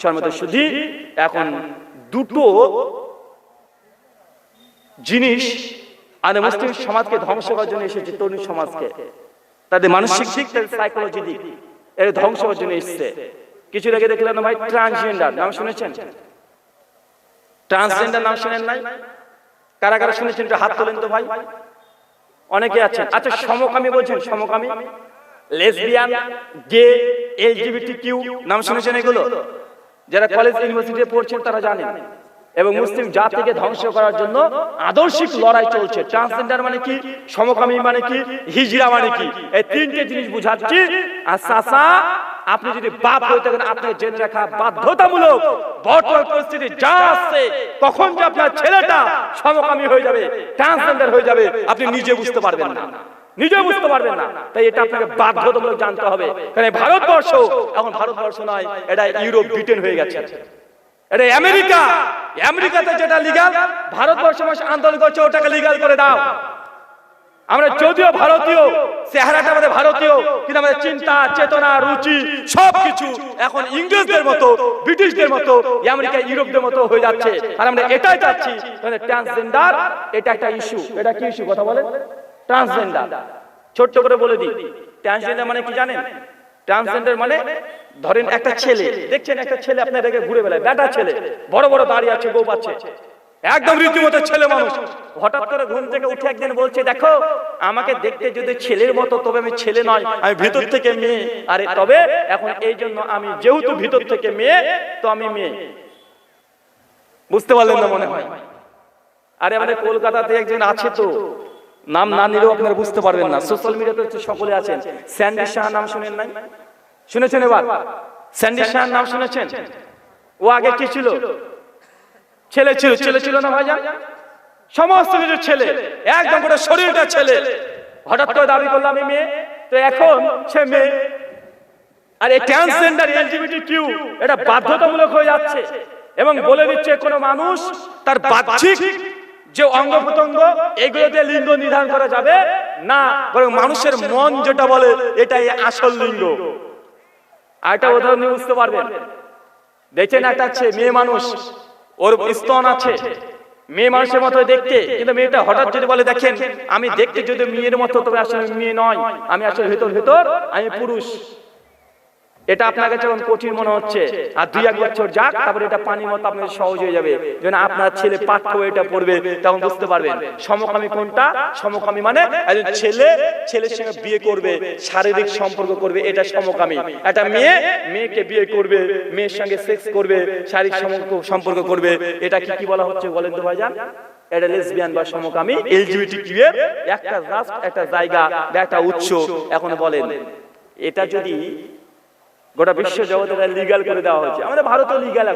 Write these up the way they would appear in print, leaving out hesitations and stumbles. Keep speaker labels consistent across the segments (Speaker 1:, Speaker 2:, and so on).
Speaker 1: সম্মানিত সুধী, এখন দুটো জিনিস আর মুসলিম সমাজকে ধ্বংস করার জন্য এসেছে, তরুণ সমাজকে তাদের মানসিক দিক, তাদের সাইকোলজি দিক এর ধ্বংস করার জন্য এসেছে। কিছু আগে দেখলেন না ভাই, ট্রান্সজেন্ডার নাম শুনেছেন? ট্রান্সজেন্ডার নাম শুনেন নাই? কারা কারা শুনেছেন একটু হাত তোলেন তো ভাই। অনেকে আছেন। আচ্ছা, সমকামী বলছেন? সমকামী, লেসবিয়ান, গে, এলজিবিটিকিউ নাম শুনেছেন এগুলো? যারা কলেজ ইউনিভার্সিটিতে পড়ছেন তারা জানেন। এবং মুসলিম জাতিকে ধ্বংস করার জন্য আদর্শিক লড়াই চলছে। ট্রান্সজেন্ডার মানে কি, সমকামী মানে কি, হিজড়া মানে কি, এই তিনটে জিনিস বুঝাচ্ছি। আর চাচা, আপনি যদি বাপ হয়ে থাকেন আপনাকে জেনে রাখা বাধ্যতামূলক, বর্তমান পরিস্থিতি যা আছে, কখন যে আপনার ছেলেটা সমকামী হয়ে যাবে, ট্রান্সজেন্ডার হয়ে যাবে, আপনি নিজে বুঝতে পারবেন না, নিজে বুঝতে পারবেন না। তাই এটা আপনাকে বাধ্যতামূলক জানতে হবে। কারণ ভারতবর্ষ এখন ভারতবর্ষ নয়, এটা ইউরোপ, ব্রিটেন হয়ে গেছে, এটা আমেরিকা। আমেরিকাতে যেটা লিগ্যাল, ভারতবর্ষ আন্দোলন করছে ওটাকে লিগ্যাল করে দাও। আমরা যদিও ভারতীয়, চেহারাটা আমাদের ভারতীয়, কিন্তু আমাদের চিন্তা, চেতনা, রুচি সবকিছু এখন ইংরেজদের মতো, ব্রিটিশদের মতো, আমেরিকা, ইউরোপদের মতো হয়ে যাচ্ছে। আর আমরা এটাই চাচ্ছি। ট্রান্সজেন্ডার এটা একটা ইস্যু। এটা কি ইস্যু কথা বলেন? ট্রান্সজেন্ডার ছোট্ট করে বলে দিই, ট্রান্সজেন্ডার মানে কি জানেন? ট্রান্সজেন্ডার মানে ধরেন একটা ছেলে দেখছেন, একটা ছেলে আপনার রেখে ঘুরে বেড়ায়, বেটা ছেলে, বড় বড় দাড়ি আছে, বউ পাচ্ছে, একদম রীতিমতো ছেলে মানুষ। হঠাৎ করে ঘুম থেকে উঠে একদিন বলছে, দেখো আমাকে দেখতে যদি ছেলের মতো, তবে আমি ছেলে নয়, আমি ভিতর থেকে মেয়ে। আরে তবে এখন এই জন্য আমি যেহেতু ভিতর থেকে মেয়ে, তো আমি মেয়ে। বুঝতে পারলেন না মনে হয়? আরে আমাদের কলকাতাতে একজন আছে, তো নাম না নিলেও আপনারা বুঝতে পারবেন না, সোশ্যাল মিডিয়াতে সকলে আছেন। স্যান্ডি শাহ নাম শুনেন নাই? শুনেছেন? এবার স্যান্ডি শাহ নাম শুনেছেন? ও আগে কি ছিল? ছেলে ছিল। ছেলে ছিল না ভাইজান? সমস্ত কিছু ছেলে, একদম পুরো শরীরটা ছেলে। হঠাৎ করে দাবি করলাম আমি মেয়ে, তো এখন সে মেয়ে। আর এই ট্রান্সজেন্ডার, এলজিবিটিকিউ এটা বাধ্যতামূলক হয়ে যাচ্ছে এবং বলে দিচ্ছে কোনো মানুষ তার বাহ্যিক যে অঙ্গ প্রত্যঙ্গ এগুলো দিয়ে লিঙ্গ নির্ধারণ করা যাবে না, বরং মানুষের মন যেটা বলে এটাই আসল লিঙ্গ। আর একটা উদাহরণ দিয়ে বুঝতে পারবেন। দেখছেন একটা মেয়ে মানুষ, ওর স্তন আছে, মেয়ে মানুষের মতো দেখতে, কিন্তু মেয়েটা হঠাৎ যদি বলে দেখেন আমি দেখতে যদি মেয়ের মতো, তবে আসলে মেয়ে নয়, আমি আসলে ভেতর ভেতর আমি পুরুষ। এটা আপনার কাছে যখন কঠিন মনে হচ্ছে, আর 2-1 বছর যাক, তারপরে এটা পানির মতো আপনার সহজ হয়ে যাবে। যেন আপনার ছেলে পাঠ্য এটা পড়বে, তখন বুঝতে পারবেন সমকামী কোনটা। সমকামী মানে একজন ছেলে ছেলের সঙ্গে বিয়ে করবে, শারীরিক সম্পর্ক করবে, এটা সমকামী। একটা মেয়ে মেয়েকে বিয়ে করবে, মেয়ের সঙ্গে সেক্স করবে, শারীরিক সম্পর্ক করবে, এটা কি বলা হচ্ছে বলেন তো ভাইজান? এটা লেসবিয়ান বা সমকামী, এলজিবিটিকিউ এর একটা জাস্ট একটা জায়গা বা একটা উৎস। এখন বলেন, এটা যদি গোটা বিশ্ব জগতে লিগ্যাল করে দেওয়া হয়েছে, আমাদের ভারতেও লিগ্যাল।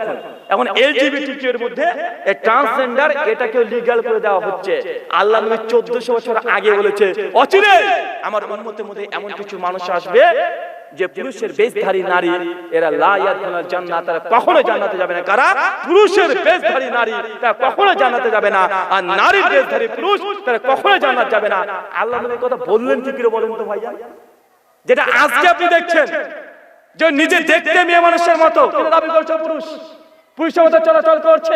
Speaker 1: এখন এলজিবিটিকিউ এর মধ্যে এই ট্রান্সজেন্ডার এটাকে লিগ্যাল করে দেওয়া হচ্ছে। আল্লাহ নবী 1400 বছর আগে বলেছে, অচিরে আমার উম্মতের মধ্যে এমন কিছু মানুষ আসবে যে পুরুষের বেশধারী নারী, এরা লা ইয়াদখুলুল জান্নাত, তারা কখনো জান্নাতে যাবে না। কারা? পুরুষের বেশধারী নারী, তারা কখনো জান্নাতে যাবে না। আর নারীর বেশধারী পুরুষ, তারা কখনো জান্নাত যাবে না। আল্লাহ নবী কথা বললেন কি করে বলেন তো ভাইয়া? যেটা আজকে আপনি দেখছেন, যে নিজে দেখতে মেয়ে মানুষের মতো দাবি করছে, পুরুষ, পুরুষের মতো চলাচল করছে,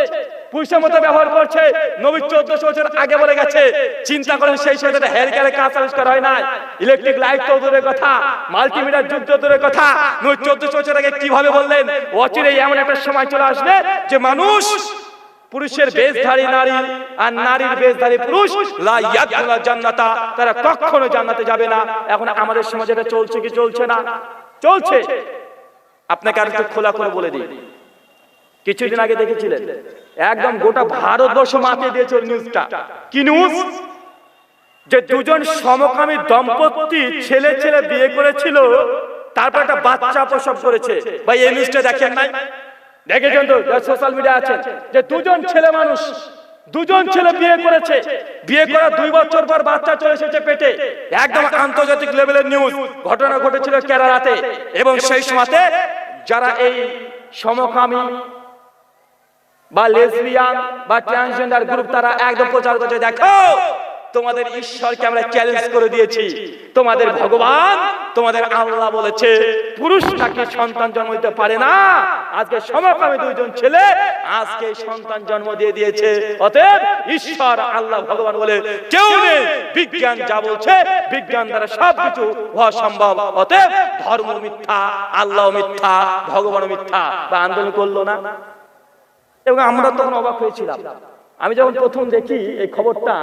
Speaker 1: পুরুষের মতো ব্যবহার করছে। নবী 1400 বছর আগে বলে গেছে। চিন্তা করেন সেই সময় হেয়ার কেয়ারে কাজ আবিষ্কার হয় নাই, ইলেকট্রিক লাইট তো দূরের কথা, মাল্টিমিটার যুগ তো দূরের কথা। নবী 1400 বছর আগে কিভাবে বললেন, অচিরেই এমন একটা সময় চলে আসবে যে মানুষ, পুরুষের বেশধারী নারী আর নারীর বেশধারী পুরুষ, লা ইয়াদখুলুল জান্নাতা, তারা কখনো জান্নাতে যাবে না। এখন আমাদের সমাজে এটা চলছে কি চলছে না? চলছে। আপনাকে আর একটু খোলা করে বলে দিই, কিছুদিন আগে দেখেছিলেন একদম গোটা ভারতবর্ষ মাতিয়ে দিয়েছে নিউজটা। কি নিউজ? যে দুজন সমকামী দম্পতি ছেলে ছেলে বিয়ে করেছিল, তারপর একটা বাচ্চা প্রসব করেছে। ভাই এই নিউজটা দেখেন নাই? দেখেছেন তো? সোশ্যাল মিডিয়া আছে যে দুজন ছেলে মানুষ, দুজন ছেলে বিয়ে করেছে, বিয়ে করার 2 বছর পর বাচ্চা চলে এসেছে পেটে। একদম আন্তর্জাতিক লেভেলের নিউজ। ঘটনা ঘটেছিল কেরালাতে। এবং সেই সময়তে যারা এই সমকামী বা লেসবিয়ান বা ট্রান্সজেন্ডার গ্রুপ, তারা একদম প্রচার করছে, দেখো তোমাদের ঈশ্বরকে আমরা চ্যালেঞ্জ করে দিয়েছি। তোমাদের ভগবান, তোমাদের আল্লাহ বলেছে পুরুষটাকে সন্তান জন্ম দিতে পারে না। আজকে সমকামী দুইজন ছেলে আজকে সন্তান জন্ম দিয়ে দিয়েছে। অতএব ঈশ্বর আল্লাহ ভগবান বলে কেউ নেই। বিজ্ঞান যা বলছে, বিজ্ঞান দ্বারা সবকিছু হওয়া সম্ভব। অতএব ধর্ম মিথ্যা, আল্লাহ মিথ্যা, ভগবান মিথ্যা। বা আন্দোলন করলো না? এবং আমরা তখন অবাক হয়েছিলাম। আমি যখন প্রথম দেখি এই খবরটা,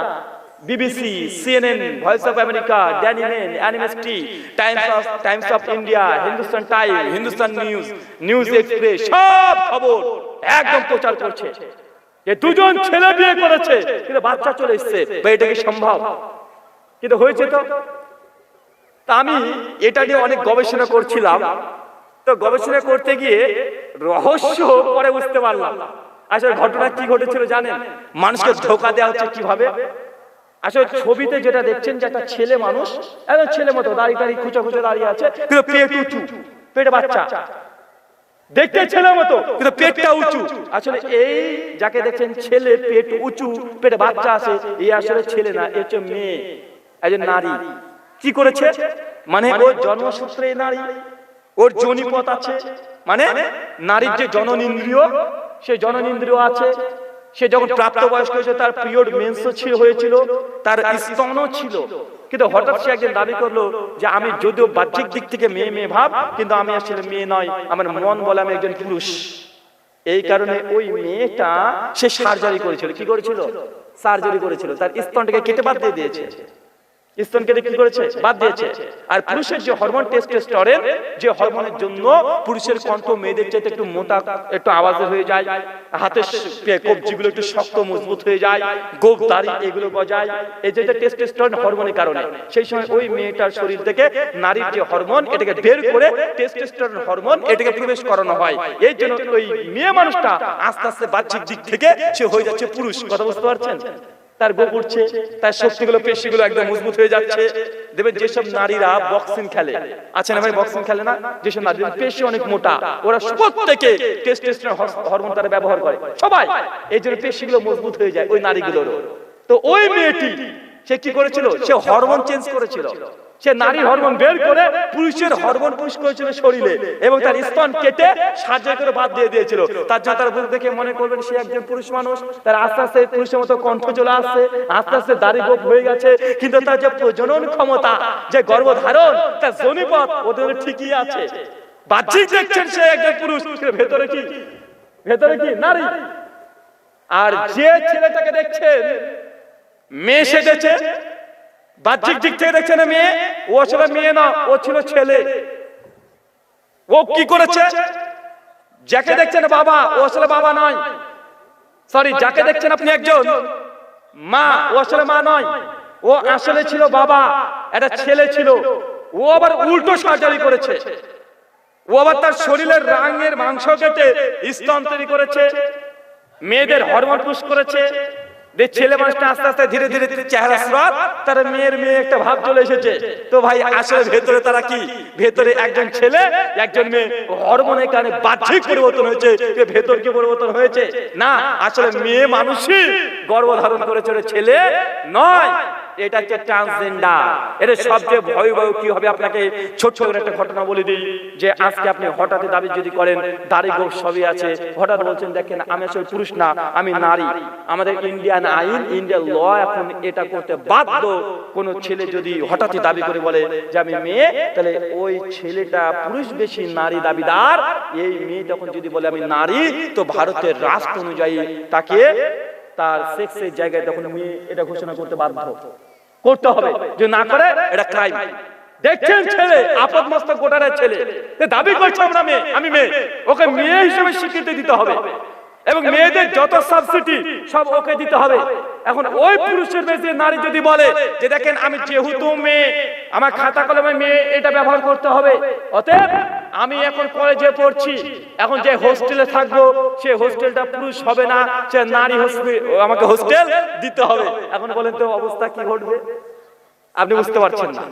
Speaker 1: BBC, CNN, Voice of America, ড্যানি মেন, NMST, Times of India, Hindustan Time, Hindustan news, news express সব খবর একদম প্রচার করছে যে দুজন ছেলে বিয়ে করেছে কিন্তু বাচ্চা চলে এসেছে। বা এটা কি সম্ভব? কিন্তু হয়েছে তো। তা আমি এটা নিয়ে অনেক গবেষণা করছিলাম। তো গবেষণা করতে গিয়ে রহস্য পরে বুঝতে পারলাম। আসলে ঘটনা কি ঘটেছিল জানেন? মানুষকে ধোঁকা দেওয়া হচ্ছে কিভাবে। আসলে ছবিতে যেটা দেখছেন যে একটা ছেলে মানুষ, একদম ছেলে মতো দাড়ি টাড়ি খুঁচো খুঁচো দাঁড়িয়ে আছে, কিন্তু পেট উঁচু, পেটে বাচ্চা, দেখতে ছেলে মতো কিন্তু পেটটা উঁচু। আসলে এই যাকে দেখছেন ছেলে, পেট উঁচু, পেটে বাচ্চা আছে, এই আসলে ছেলে না, এ হচ্ছে মেয়ে, একজন নারী। কি করেছে? মানে ওর জন্মসূত্রে নারী, ওর যোনিপথ আছে, মানে নারীর যে জননেন্দ্রিয়, সে জননেন্দ্রিয় আছে। সে যখন প্রাপ্তবয়স্ক হয়েছে তার পিরিয়ড মেন্স হয়েছিল, তার স্তনও ছিল। কিন্তু হঠাৎ সে একদিন দাবি করলো যে আমি যদিও বাহ্যিক দিক থেকে মেয়ে মেয়ে ভাব, কিন্তু আমি আসলে মেয়ে নয়, আমার মন বলে আমি একজন পুরুষ। এই কারণে ওই মেয়েটা সে সার্জারি করেছিল। কি করেছিল? সার্জারি করেছিল। তার স্তনটাকে কেটে বাদ দিয়ে দিয়েছে। স্তন কেটে কি করেছে? বাদ দিয়েছে। আর পুরুষের যে হরমোন টেস্টোস্টেরন, যে হরমোনের জন্য পুরুষের কণ্ঠ মেয়েদের চাইতে একটু মোটা, একটু আওয়াজে হয়ে যায়, হাতের কবজিগুলো একটু শক্ত মজবুত হয়ে যায়, গোঁফ দাড়ি এগুলো গজায়, এই যে টেস্টোস্টেরন হরমোনের কারণে। সেই সময় ওই মেয়েটার শরীর থেকে নারীর যে হরমোন এটাকে বের করে টেস্টোস্টেরন হরমোন এটাকে প্রবেশ করানো হয়। এই জন্য ওই মেয়ে মানুষটা আস্তে আস্তে বাহ্যিক দিক থেকে সে হয়ে যাচ্ছে পুরুষ। কথা বুঝতে পারছেন? তার গোপ উঠছে, তার শক্তিগুলো, পেশিগুলো একদম মজবুত হয়ে যাচ্ছে। দেখবেন যেসব নারীরা বক্সিং খেলে, আছে না ভাই, বক্সিং খেলে না, যেসব নারীদের পেশি অনেক মোটা, ওরা প্রত্যেকে টেস্টোস্টেরন হরমোন তারা ব্যবহার করে, সবাই। এই জন্য পেশিগুলো মজবুত হয়ে যায় ওই নারীগুলোর। তো ওই মেয়েটি সে কি করেছিল? সে হরমোন চেঞ্জ করেছিল। সে নারীর হরমোন বের করে পুরুষের হরমোন পুশ করেছিল শরীরে, এবং তার স্তন কেটে সার্জারি করে বাদ দিয়ে দিয়েছিল। তার জন্য তার মুখ দেখে মনে করবেন সে একজন পুরুষ মানুষ। তার আস্তে আস্তে পুরুষের মতো কণ্ঠ চলে আসছে, আস্তে আস্তে দাড়ি গোঁফ হয়ে গেছে, কিন্তু তার যে প্রজনন ক্ষমতা, যে গর্ভধারণ, তার যোনিপথ ওদের ঠিকই আছে। বাহ্যিক দেখছেন সে একজন পুরুষ, ভেতরে কি? ভেতরে কি? নারী। আর যে ছেলেটাকে দেখছেন মেয়ে সেজেছে, বাহ্যিক দিক থেকে দেখছে না মেয়ে, ও আসলে মেয়ে না, ও ছিল ছেলে। ও কি করেছে? যাকে দেখছেন বাবা, ও আসলে বাবা নয়। সরি, যাকে দেখছেন আপনি একজন মা, ও আসলে মা নয়, ও আসলে ছিল বাবা, একটা ছেলে ছিল। ও আবার উল্টো সার্জারি করেছে। ও আবার তার শরীরের রাঙের মাংস কেটে স্তন তৈরি করেছে, মেয়েদের হরমোন পুশ করেছে। ছেলে মানুষটা আস্তে আস্তে ধীরে ধীরে চেহারা স্রোত, তার মেয়ের মেয়ে একটা ভাব চলে এসেছে। তো ভাই আসলে ভেতরে তারা কি? ভেতরে একজন ছেলে একজন মেয়ে। হরমোনের কারণে বাহ্যিক পরিবর্তন হয়েছে, ভেতর কি পরিবর্তন হয়েছে? না, আসলে মেয়ে মানুষই গর্ভধারণ করেছে, ছেলে নয়। এটা হচ্ছে ট্রান্সজেন্ডার। এটা সবচেয়ে ভয়াবহ কি হবে, আপনাকে ছোট করে একটা ঘটনা বলে দিই। যে আজকে আপনি হঠাৎ দাবি যদি করেন, দাড়ি গোঁফ সবই আছে, হঠাৎ বলছেন দেখেন আমি আসলে পুরুষ না, আমি নারী। আমাদের ইন্ডিয়ান আইন, ইন্ডিয়ান ল এখন এটা করতে বাধ্য। কোন ছেলে যদি হঠাৎই দাবি করে বলে যে আমি মেয়ে, তাহলে ওই ছেলেটা পুরুষ বেশি নারী দাবিদার। এই মেয়ে তখন যদি বলে আমি নারী, তো ভারতের রাষ্ট্র অনুযায়ী তাকে তার সেক্সের জায়গায় তখন মেয়ে এটা ঘোষণা করতে বাধ্য করতে হবে। যদি না করে এটা ক্রাইম। দেখছেন ছেলে আপদ মস্তক গোটারের ছেলে দাবি করছে আমরা মেয়ে, আমি মেয়ে, ওকে মেয়ে হিসেবে স্বীকৃতি দিতে হবে, এবং মেয়েদের যত সাবসিডি সব ওকে দিতে হবে। এখন ওই পুরুষের বেশি নারী যদি বলে যে দেখেন আমি যেহেতু মেয়ে, আমার খাতা কলমে মেয়ে এটা ব্যবহার করতে হবে, অতএব আমি এখন কলেজে পড়ছি, এখন যে হোস্টেলে থাকবো সে হোস্টেলটা পুরুষ হবে না, সে নারী আমাকে হোস্টেল দিতে হবে। এখন বলেন তো অবস্থা কি ঘটবে? আপনি বুঝতে পারছেন না।